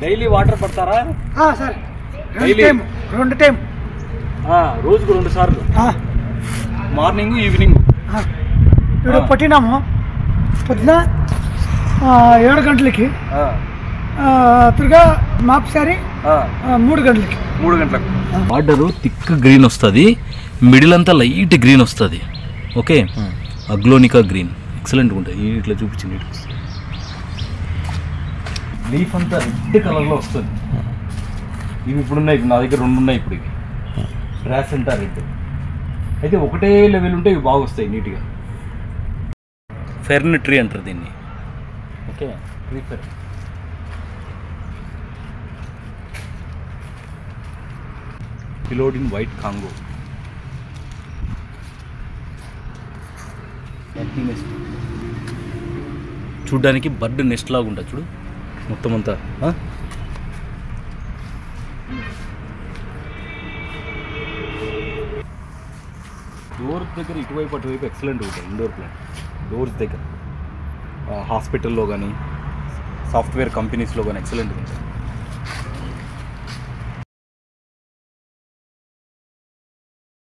Daily water పడతారా? Sir రెండు time రోజుకు 2 సార్లు, మార్నింగ్ ఈవినింగ్. ఇప్పుడు పట్టినాము పొద్దున 7 గంటలకి, తిరిగా మాపుసారి 3 గంటలకి. 3 గంటలకు. వాటరు థిక్ గ్రీన్ వస్తుంది, మిడిల్ అంతా లైట్ గ్రీన్ వస్తుంది. ఓకే, అగ్లోనికా గ్రీన్ ఎక్సలెంట్గా ఉంటుంది. ఇట్లా చూపించింది, లీఫ్ అంతా రెడ్ కలర్లో వస్తుంది. ఇవి ఇప్పుడున్నాయి, నా దగ్గర 2 ఉన్నాయి ఇప్పుడు. ఇవి గ్రాస్ అంతా రెడ్. అయితే ఒకటే లెవెల్ ఉంటే ఇవి బాగా వస్తాయి నీట్గా. ఫెర్న్ ట్రీ అంటారు దీన్ని. Okay, tree fern. Philodendron white Congo. చూడ్డానికి బర్డ్ నెస్ట్ లాగా ఉంటుంది చూడు, మొత్తం అంతా. డోర్స్ దగ్గర ఇటువైపు అటువైపు ఎక్సలెంట్ ఉంటాయి ఇండోర్ ప్లాంట్. డోర్స్ దగ్గర హాస్పిటల్లో కానీ సాఫ్ట్వేర్ కంపెనీస్లో కానీ ఎక్సలెంట్గా ఉంటాయి.